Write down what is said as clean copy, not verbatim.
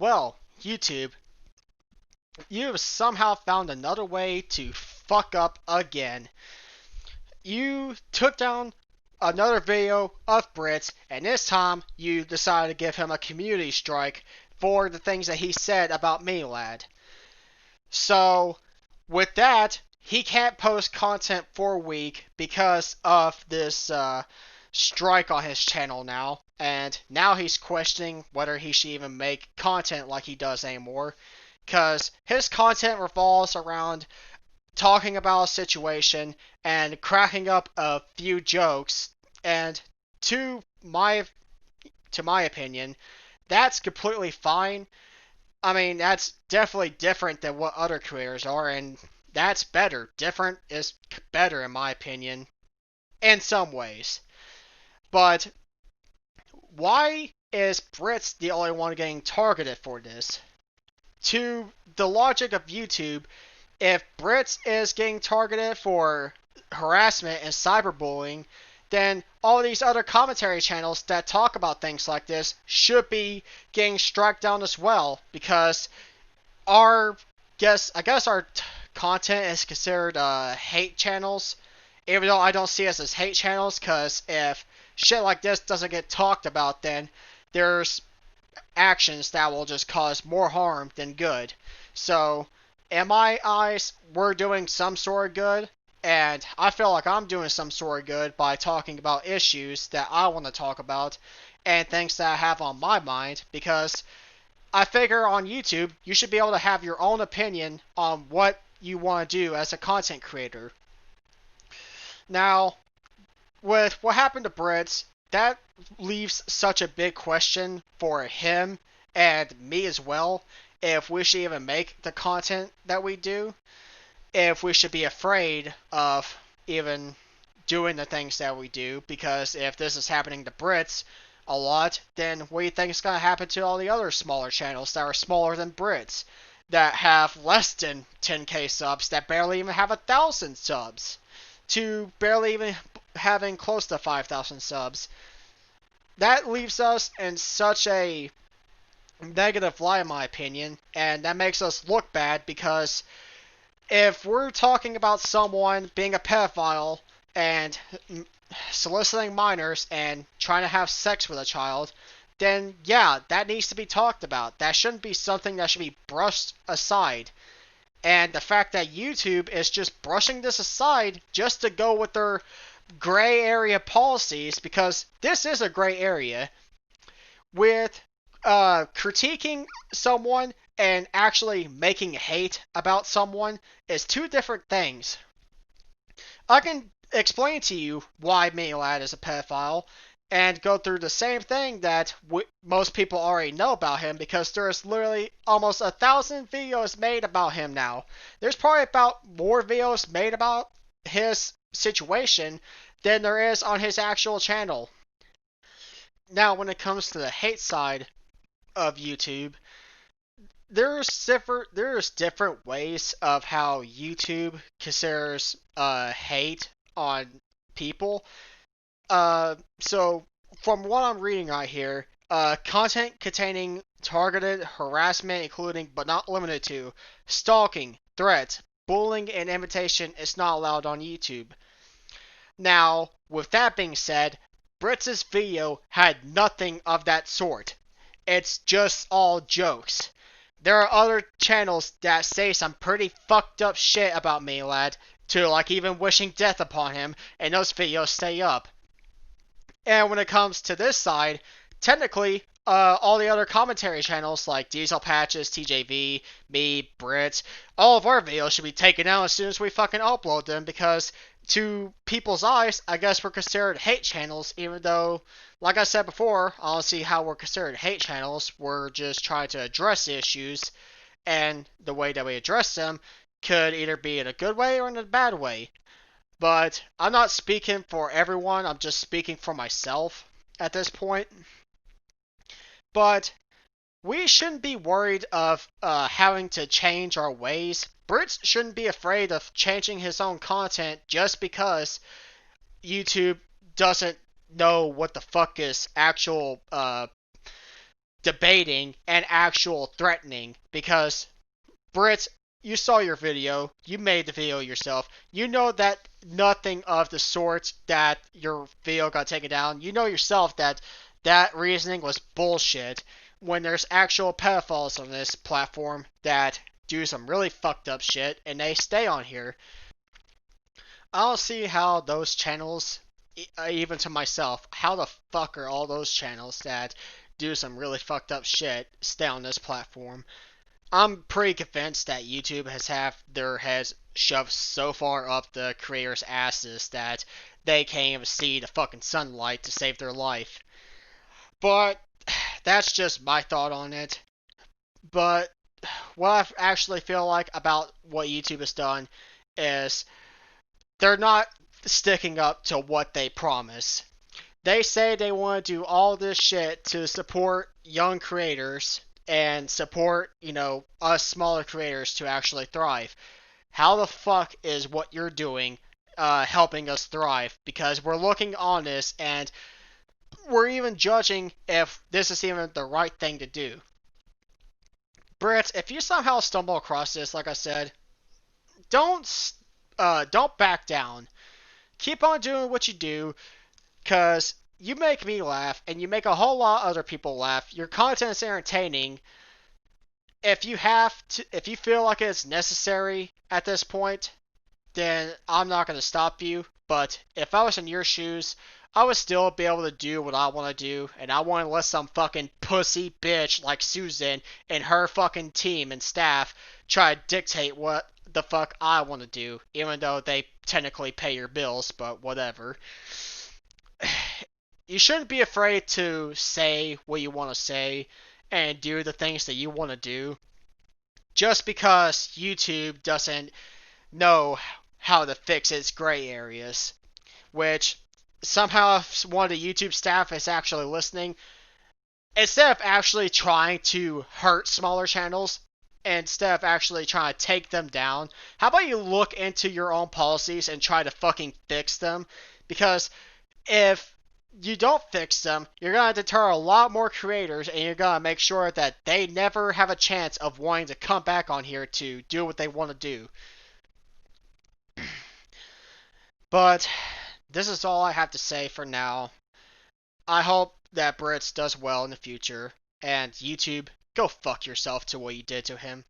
Well, YouTube, you have somehow found another way to fuck up again. You took down another video of Brits, and this time you decided to give him a community strike for the things that he said about Melad. So, with that, he can't post content for a week because of this strike on his channel now. And now he's questioning whether he should even make content like he does anymore. Because his content revolves around talking about a situation and cracking up a few jokes. And to my opinion, that's completely fine. I mean, that's definitely different than what other creators are, and that's better. Different is better, in my opinion, in some ways. But why is Brits the only one getting targeted for this? To the logic of YouTube, if Brits is getting targeted for harassment and cyberbullying, then all these other commentary channels that talk about things like this should be getting struck down as well, because I guess our content is considered hate channels, even though I don't see us as hate channels, because if shit like this doesn't get talked about, then there's actions that will just cause more harm than good. So, in my eyes, we're doing some sort of good, and I feel like I'm doing some sort of good by talking about issues that I want to talk about and things that I have on my mind, because I figure on YouTube, you should be able to have your own opinion on what you want to do as a content creator. Now, with what happened to Brits, that leaves such a big question for him and me as well, if we should even make the content that we do, if we should be afraid of even doing the things that we do, because if this is happening to Brits a lot, then what do you think is going to happen to all the other smaller channels that are smaller than Brits, that have less than 10k subs, that barely even have 1,000 subs, to barely even having close to 5,000 subs? That leaves us in such a negative light, in my opinion, and that makes us look bad, because if we're talking about someone being a pedophile and soliciting minors and trying to have sex with a child, then yeah, that needs to be talked about. That shouldn't be something that should be brushed aside. And the fact that YouTube is just brushing this aside just to go with their gray area policies, because this is a gray area, with critiquing someone and actually making hate about someone is two different things. I can explain to you why Melad is a pedophile and go through the same thing that most people already know about him, because there's literally almost 1,000 videos made about him now. There's probably about more videos made about his situation than there is on his actual channel. Now, when it comes to the hate side of YouTube, there's different ways of how YouTube considers hate on people. So from what I'm reading right here, content containing targeted harassment, including but not limited to stalking, threats, bullying, and intimidation, is not allowed on YouTube. Now, with that being said, Brits' video had nothing of that sort. It's just all jokes. There are other channels that say some pretty fucked up shit about Melad, to like even wishing death upon him, and those videos stay up. And when it comes to this side, technically, all the other commentary channels like Diesel Patches, TJV, me, Brits, all of our videos should be taken down as soon as we fucking upload them, because to people's eyes, I guess we're considered hate channels, even though, like I said before, I don't see how we're considered hate channels. We're just trying to address the issues, and the way that we address them could either be in a good way or in a bad way. But I'm not speaking for everyone, I'm just speaking for myself at this point. But we shouldn't be worried of having to change our ways. Brits shouldn't be afraid of changing his own content just because YouTube doesn't know what the fuck his actual debating and actual threatening, because Brits, you saw your video, you made the video yourself, you know that nothing of the sort that your video got taken down, you know yourself that that reasoning was bullshit when there's actual pedophiles on this platform that do some really fucked up shit and they stay on here. I don't see how those channels, even to myself, how the fuck are all those channels that do some really fucked up shit stay on this platform? I'm pretty convinced that YouTube has have their heads shoved so far up the creators' asses that they can't even see the fucking sunlight to save their life. But that's just my thought on it. But what I actually feel like about what YouTube has done is they're not sticking up to what they promise. They say they want to do all this shit to support young creators and support, us smaller creators to actually thrive. How the fuck is what you're doing helping us thrive? Because we're looking on this and we're even judging if this is even the right thing to do. Brits, if you somehow stumble across this, like I said, don't back down. Keep on doing what you do, cause you make me laugh and you make a whole lot of other people laugh. Your content is entertaining. If you feel like it's necessary at this point, then I'm not gonna stop you. But if I was in your shoes, I would still be able to do what I want to do, and I wouldn't let some fucking pussy bitch like Susan and her fucking team and staff try to dictate what the fuck I want to do, even though they technically pay your bills, but whatever. You shouldn't be afraid to say what you want to say and do the things that you want to do just because YouTube doesn't know how to fix its gray areas, which somehow if one of the YouTube staff is actually listening, instead of actually trying to hurt smaller channels, instead of actually trying to take them down, how about you look into your own policies and try to fucking fix them? Because if you don't fix them, you're going to deter a lot more creators and you're going to make sure that they never have a chance of wanting to come back on here to do what they want to do. But this is all I have to say for now. I hope that Brits does well in the future, and YouTube, go fuck yourself to what you did to him.